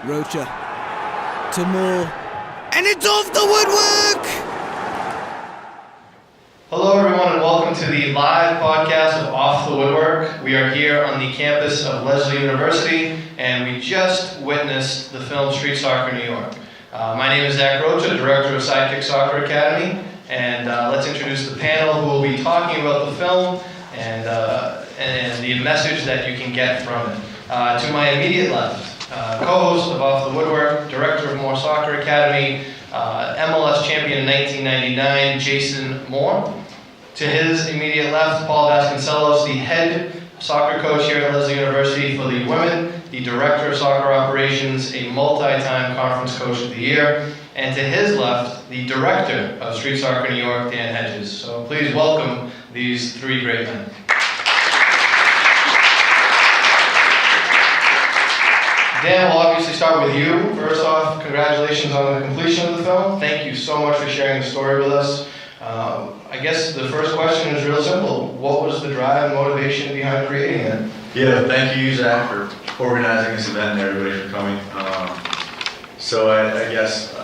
Rocha to Moore, and it's off the woodwork! Hello everyone and welcome to the live podcast of Off the Woodwork. We are here on the campus of Lesley University and we just witnessed the film Street Soccer New York. My name is Zach Rocha, Director of Sidekick Soccer Academy, and let's introduce the panel who will be talking about the film and the message that you can get from it. To my immediate left, co-host of Off the Woodwork, Director of Moore Soccer Academy, MLS champion in 1999, Jason Moore. To his immediate left, Paul Vasconcelos, the head soccer coach here at Lesley University for the women, the Director of Soccer Operations, a multi-time conference coach of the year. And to his left, the Director of Street Soccer New York, Dan Hedges. So please welcome these three great men. Dan, we'll obviously start with you. First off, congratulations on the completion of the film. Thank you so much for sharing the story with us. I guess the first question is real simple. What was the drive and motivation behind creating it? Yeah, thank you, Zach, for organizing this event and everybody for coming. So I guess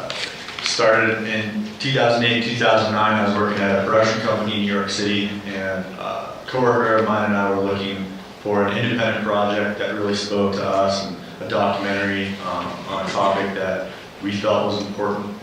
started in 2008, 2009. I was working at a production company in New York City, and a coworker of mine and I were looking for an independent project that really spoke to us, and a documentary on a topic that we felt was important.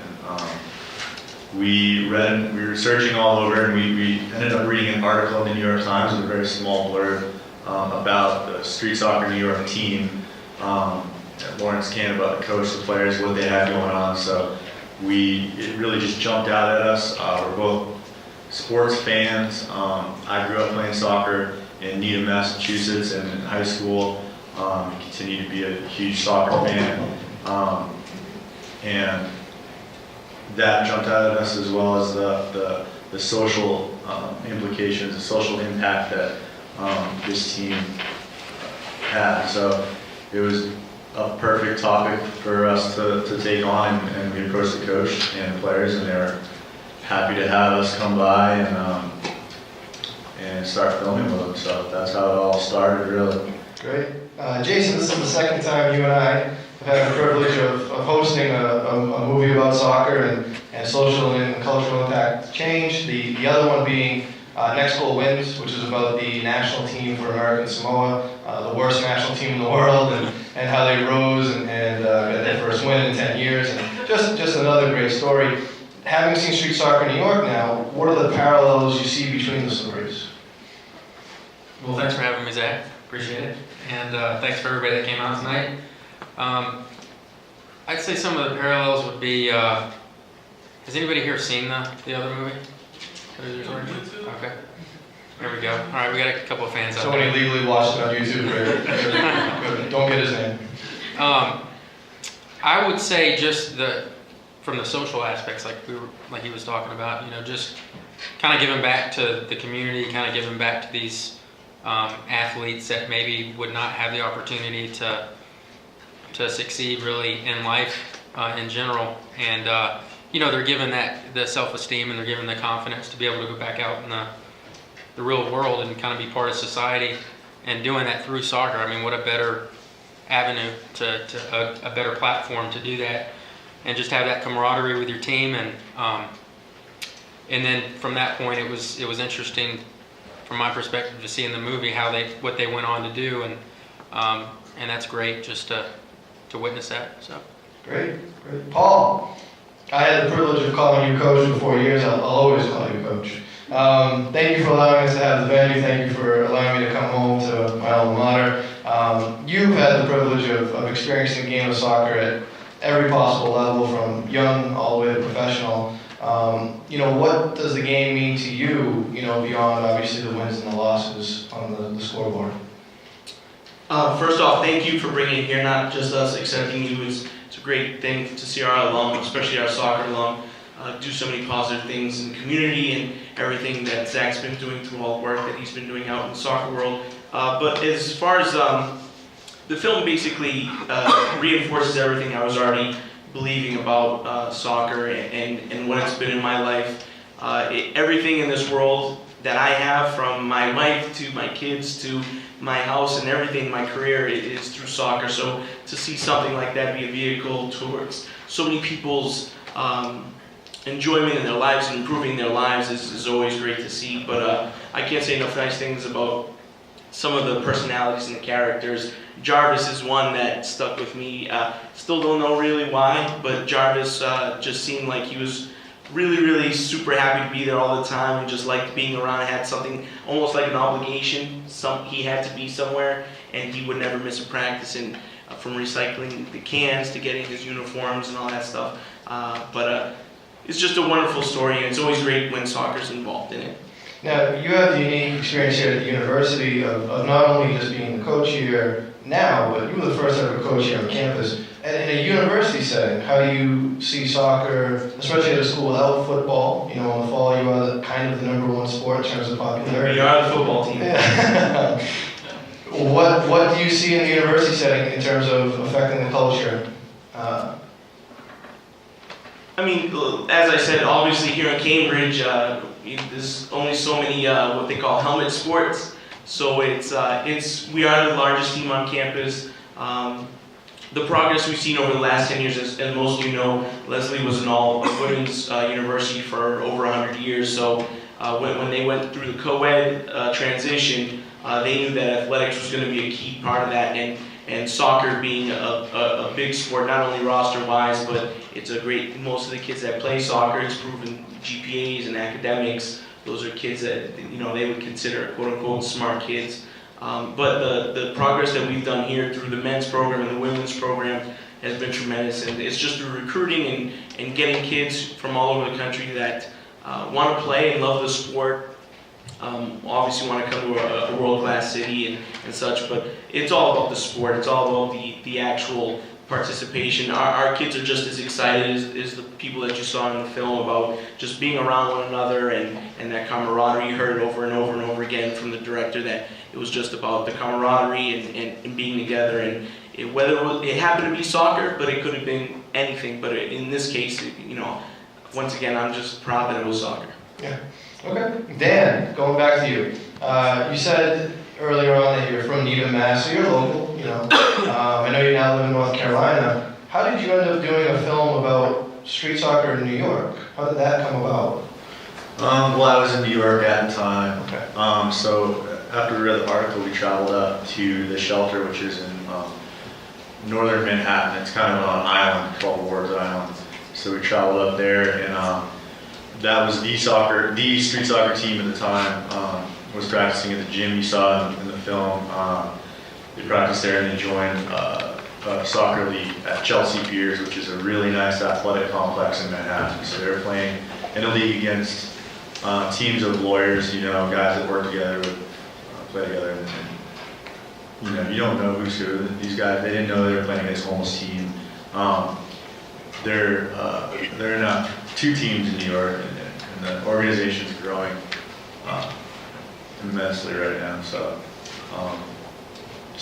We were searching all over, and we ended up reading an article in the New York Times with a very small blurb about the Street Soccer New York team. Lawrence Canada coached the players, what they had going on. So it really just jumped out at us. We're both sports fans. I grew up playing soccer in Needham, Massachusetts, and in high school. Continue to be a huge soccer fan. And that jumped out at us, as well as the social implications, the social impact that this team had. So it was a perfect topic for us to take on, and we approached the coach and the players, and they were happy to have us come by and start filming with them. So that's how it all started, really. Great. Jason, this is the second time you and I have had the privilege of hosting a movie about soccer and social and cultural impact change. The other one being Next Goal Wins, which is about the national team for American Samoa, the worst national team in the world, and how they rose and got their first win in 10 years. And just another great story. Having seen Street Soccer New York now, what are the parallels you see between the stories? Well, thanks for having me, Zach. Appreciate it. And thanks for everybody that came out tonight. I'd say some of the parallels would be, has anybody here seen the other movie? Okay. There we go. All right, we got a couple of fans out there. Somebody legally watched it on YouTube. Right? Don't get his name. I would say just from the social aspects, like he was talking about, just kind of giving back to the community, kind of giving back to these athletes that maybe would not have the opportunity to succeed really in life in general, and they're given the self-esteem, and they're given the confidence to be able to go back out in the real world and kind of be part of society, and doing that through soccer. I mean, what a better avenue a better platform to do that, and just have that camaraderie with your team, and then from that point it was interesting from my perspective to see in the movie what they went on to do, and that's great just to witness that. So great. Paul, I had the privilege of calling you coach for 4 years. I'll always call you coach. Thank you for allowing us to have the venue. Thank you for allowing me to come home to my alma mater. You've had the privilege of experiencing the game of soccer at every possible level, from young all the way to professional. What does the game mean to you, beyond obviously the wins and the losses on the scoreboard? First off, thank you for bringing it here, not just us accepting you. It's a great thing to see our alum, especially our soccer alum, do so many positive things in the community and everything that Zach's been doing through all the work that he's been doing out in the soccer world. But as far as the film basically reinforces everything I was already believing about soccer and what it's been in my life. Everything in this world that I have, from my wife to my kids to my house and everything, my career, is through soccer. So to see something like that be a vehicle towards so many people's enjoyment in their lives and improving their lives is always great to see. But I can't say enough nice things about some of the personalities and the characters. Jarvis is one that stuck with me. Still don't know really why, but Jarvis just seemed like he was really, really super happy to be there all the time and just liked being around. Had something almost like an obligation. He had to be somewhere, and he would never miss a practice. And from recycling the cans to getting his uniforms and all that stuff. But it's just a wonderful story, and it's always great when soccer's involved in it. Now, you have the unique experience here at the university of not only just being the coach here now, but you were the first ever coach here on campus. And in a university setting, how do you see soccer, especially at a school without football? You know, in the fall, you are kind of the #1 sport in terms of popularity. We are the football team. Yeah. What do you see in the university setting in terms of affecting the culture? I mean, as I said, obviously here in Cambridge, there's only so many what they call helmet sports. So we are the largest team on campus. The progress we've seen over the last 10 years, as most of you know, Lesley was an all-women's university for over 100 years. So when they went through the co-ed transition, they knew that athletics was going to be a key part of that. And soccer being a big sport, not only roster-wise, but it's a great, most of the kids that play soccer, it's proven GPAs and academics. Those are kids that, you know, they would consider quote-unquote smart kids. But the progress that we've done here through the men's program and the women's program has been tremendous. And it's just through recruiting and getting kids from all over the country that want to play and love the sport. Obviously want to come to a world-class city and such, but it's all about the sport. It's all about the actual participation. Our kids are just as excited as the people that you saw in the film about just being around one another and that camaraderie. You heard it over and over and over again from the director that it was just about the camaraderie and being together. And whether it happened to be soccer, but it could have been anything. But in this case, you know, once again, I'm just proud that it was soccer. Yeah. Okay. Dan, going back to you. You said earlier on that you're from Needham, Mass, so you're local, you know. I know you now live in North Carolina. How did you end up doing a film about street soccer in New York? How did that come about? Well, I was in New York at the time. Okay. So after we read the article, we traveled up to the shelter, which is in northern Manhattan. It's kind of on an island called Ward's Island. So we traveled up there, and that was the street soccer team at the time. Was practicing at the gym you saw in the film. They practiced there and they joined a soccer league at Chelsea Piers, which is a really nice athletic complex in Manhattan. So they were playing in a league against teams of lawyers, you know, guys that work together, would play together. And, you know, you don't know who's who. These guys, they didn't know they were playing against a homeless team. There are now 2 teams in New York, and the organization's growing immensely right now. So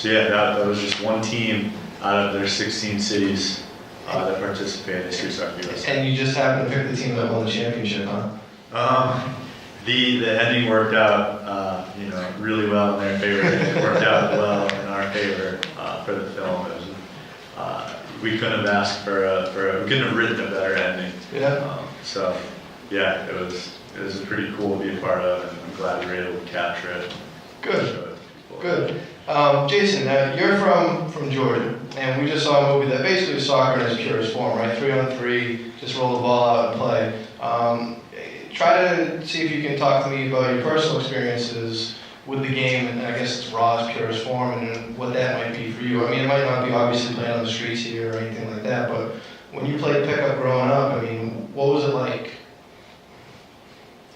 yeah, that was just one team out of their 16 cities that participated in Street Soccer USA. And you just happened to pick the team that won the championship, huh? The ending worked out, you know, really well in their favor. It worked out well in our favor for the film. It was, we couldn't have asked for we couldn't have written a better ending. Yeah. So yeah, it was pretty cool to be a part of, and I'm glad we were able to capture it. Good. Good. Jason, you're from Georgia, and we just saw a movie that basically is soccer in its purest form, right? 3-on-3, just roll the ball out and play. Try to see if you can talk to me about your personal experiences with the game, and I guess it's raw's purest form, and what that might be for you. I mean, it might not be obviously playing on the streets here or anything like that, but when you played pickup growing up, I mean, what was it like?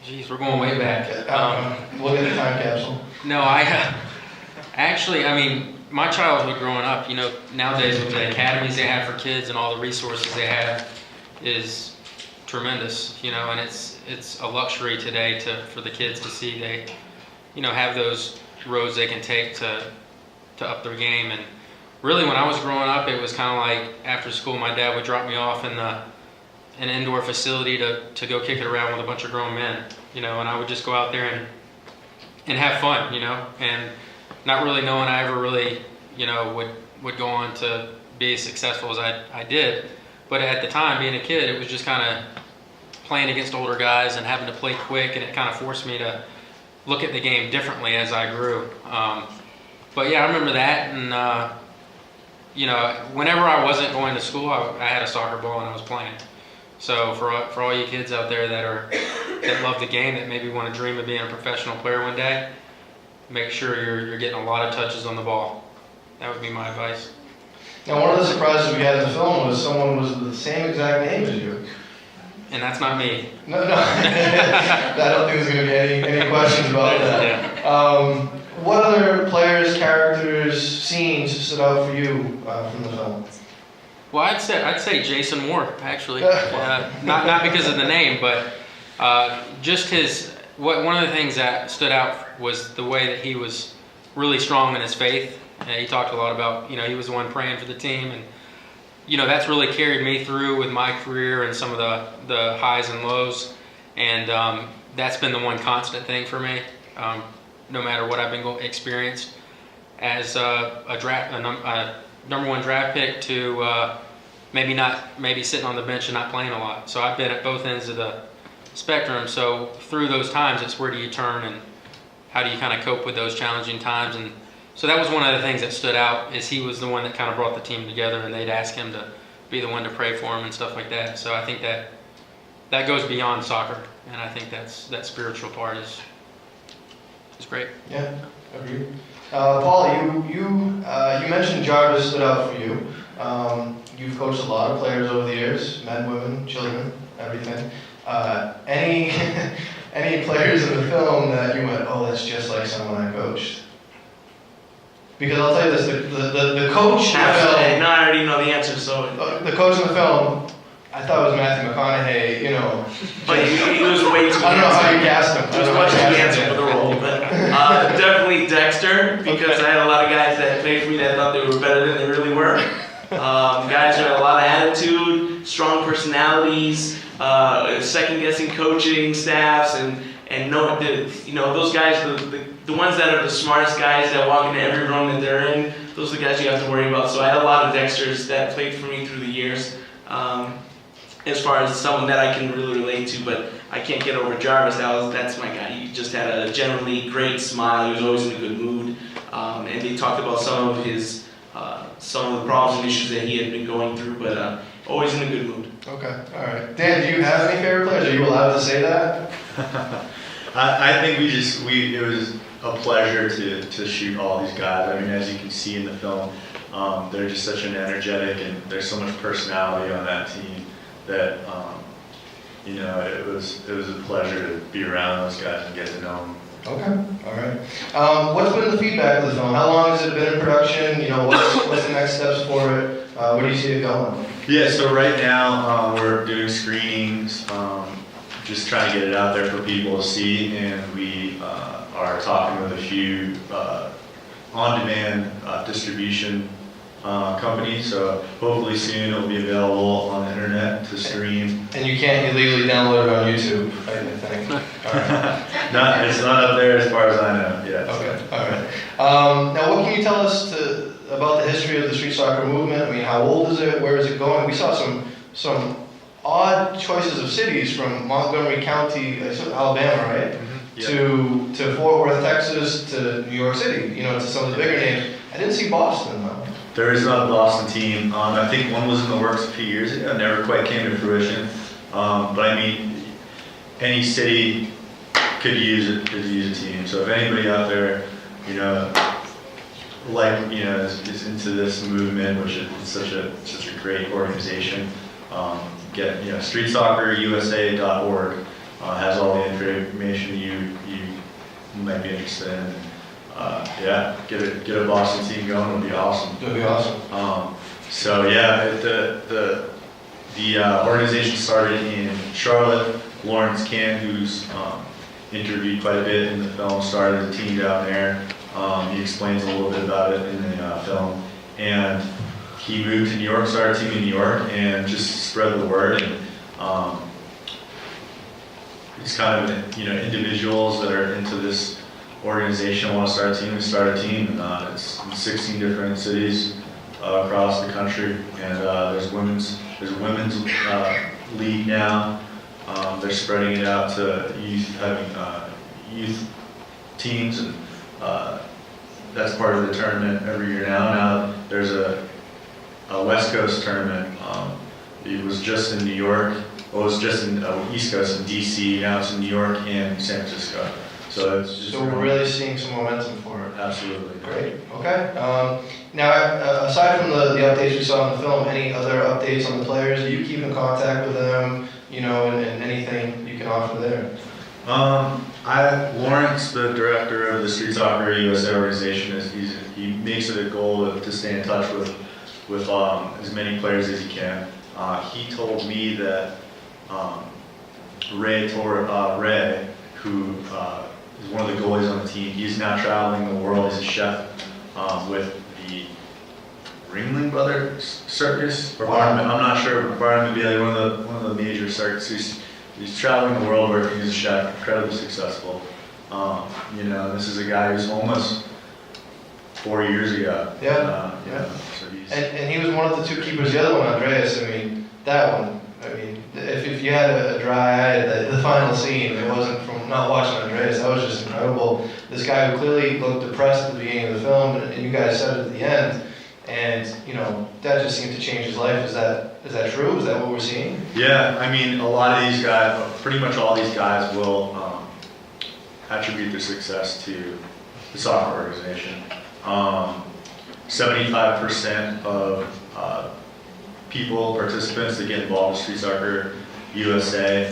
Jeez, we're going way back. Look at the time capsule. No, actually, I mean, my childhood growing up, you know, nowadays with the academies they have for kids and all the resources they have is tremendous, you know, and it's a luxury today for the kids to see they, you know, have those roads they can take to up their game. And really, when I was growing up, it was kind of like after school, my dad would drop me off in an indoor facility to go kick it around with a bunch of grown men, you know, and I would just go out there and have fun, and not really knowing I ever really, would go on to be as successful as I did. But at the time, being a kid, it was just kind of playing against older guys and having to play quick, and it kind of forced me to look at the game differently as I grew. But yeah, I remember that, and whenever I wasn't going to school, I had a soccer ball and I was playing. So for all you kids out there that love the game, that maybe want to dream of being a professional player one day, make sure you're getting a lot of touches on the ball. That would be my advice. Now, one of the surprises we had in the film was someone was the same exact name as you. And that's not me. No. I don't think there's going to be any questions about that. Yeah. What other players, characters, scenes stood out for you from the film? Well, I'd say Jason Moore, actually. Not because of the name, but just one of the things that stood out was the way that he was really strong in his faith. He talked a lot about, he was the one praying for the team, and that's really carried me through with my career and some of the highs and lows, and that's been the one constant thing for me, no matter what I've been experienced as a number one draft pick to maybe sitting on the bench and not playing a lot. So I've been at both ends of the spectrum. So through those times, it's where do you turn and how do you kind of cope with those challenging times. And so that was one of the things that stood out, is he was the one that kind of brought the team together, and they'd ask him to be the one to pray for him and stuff like that. So I think that goes beyond soccer, and I think that spiritual part is great. Yeah, agreed. Paul, you mentioned Jarvis stood out for you. You've coached a lot of players over the years, men, women, children, everything. Any players in the film that you went, oh, that's just like someone I coached? Because I'll tell you this, the coach in the film... No, I already know the answer, so... The coach in the film, I thought it was Matthew McConaughey, But he was way too... I don't know how you cast him. He was much too handsome for the role, but definitely Dexter, because I had a lot of guys that played for me that thought they were better than they really were. Guys who had a lot of attitude, strong personalities, second-guessing coaching staffs, and those guys, the ones that are the smartest guys that walk into every room that they're in, those are the guys you have to worry about. So I had a lot of Dexters that played for me through the years, as far as someone that I can really relate to, but I can't get over Jarvis. That's my guy. He just had a generally great smile. He was always in a good mood, and they talked about some of the problems and issues that he had been going through, but always in a good mood. Okay, all right. Dan, do you have any favorite players? Are you allowed to say that? I think it was a pleasure to shoot all these guys. I mean, as you can see in the film, they're just such an energetic, and there's so much personality on that team that it was a pleasure to be around those guys and get to know them. Okay, all right. What's been the feedback of the film? How long has it been in production? What's the next steps for it? Where do you see it going? Yeah, so right now we're doing screenings, just trying to get it out there for people to see, and we are talking with a few on-demand distribution companies, so hopefully soon it'll be available on the internet to stream. And you can't illegally download it on YouTube, I think. All right. It's not up there as far as I know yet. Okay, all right. Now, what can you tell us about the history of the street soccer movement? I mean, how old is it? Where is it going? We saw some odd choices of cities from Montgomery County, Alabama, right? Mm-hmm. Yep. To Fort Worth, Texas, to New York City, to some of the bigger names. I didn't see Boston, though. There is not a Boston team. I think one was in the works a few years ago, never quite came to fruition. But I mean, any city could use a team. So if anybody out there, is into this movement, which is such a great organization, get streetsoccerusa.org has all the information you might be interested in. Get a Boston team going would be awesome. It would be awesome. The organization started in Charlotte. Lawrence Kahn, who's interviewed quite a bit in the film, started a team down there. He explains a little bit about it in the film, and he moved to New York, started a team in New York, and just spread the word. And it's kind of individuals that are into this organization want to start a team, we start a team, and it's in 16 different cities across the country, and there's women's league now. They're spreading it out to youth teams, and that's part of the tournament every year now. Now there's a West Coast tournament. It was just in New York. Well, it was just in East Coast in DC. Now it's in New York and San Francisco. So it's just we're really seeing some momentum for it. Absolutely. Great. Okay. Now, aside from the updates we saw in the film, any other updates on the players? Do you keep in contact with them? You know, and anything you can offer there? Lawrence, the director of the Street Soccer USA organization, he makes it a goal to stay in touch with as many players as he can. He told me that Ray, who is one of the goalies on the team, he's now traveling the world. He's a chef with the Ringling Brothers Circus, or Barnum, I'm not sure, Barnum would be like one of the major circuses. He's traveling the world working as a chef, incredibly successful. This is a guy who's homeless 4 years ago. Yeah. So and he was one of the two keepers. The other one, Andreas. I mean, that one. I mean, if you had a dry eye, the final scene, it wasn't from not watching Andreas. That was just incredible. This guy who clearly looked depressed at the beginning of the film, and you guys said it at the end. And that just seemed to change his life. Is that true? Is that what we're seeing? Yeah, I mean, a lot of these guys, pretty much all these guys, will attribute their success to the soccer organization. 75% of participants that get involved in Street Soccer USA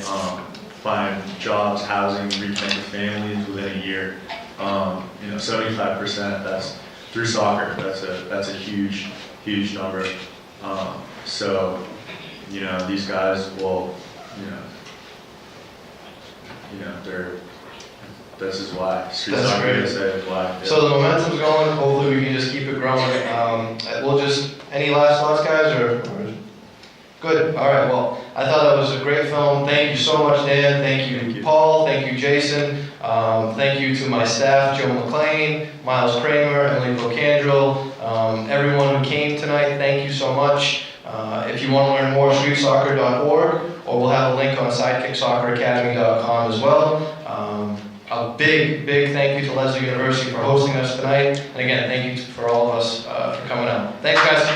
find jobs, housing, reconnect with families within a year. 75%. That's through soccer. That's a huge number. These guys will, this is why. Street Soccer USA is why. Yeah. So the momentum's going. Hopefully we can just keep it growing. Any last thoughts, guys? Or good. All right. Well, I thought that was a great film. Thank you so much, Dan. Thank you, Paul. Thank you, Jason. Thank you to my staff, Joe Maclean, Myles, Kramer, and Kocandrle. Everyone who came tonight, thank you so much. If you want to learn more, streetsoccer.org, or we'll have a link on sidekicksocceracademy.com as well. A big thank you to Lesley University for hosting us tonight. And again, thank you for all of us for coming out. Thanks, guys.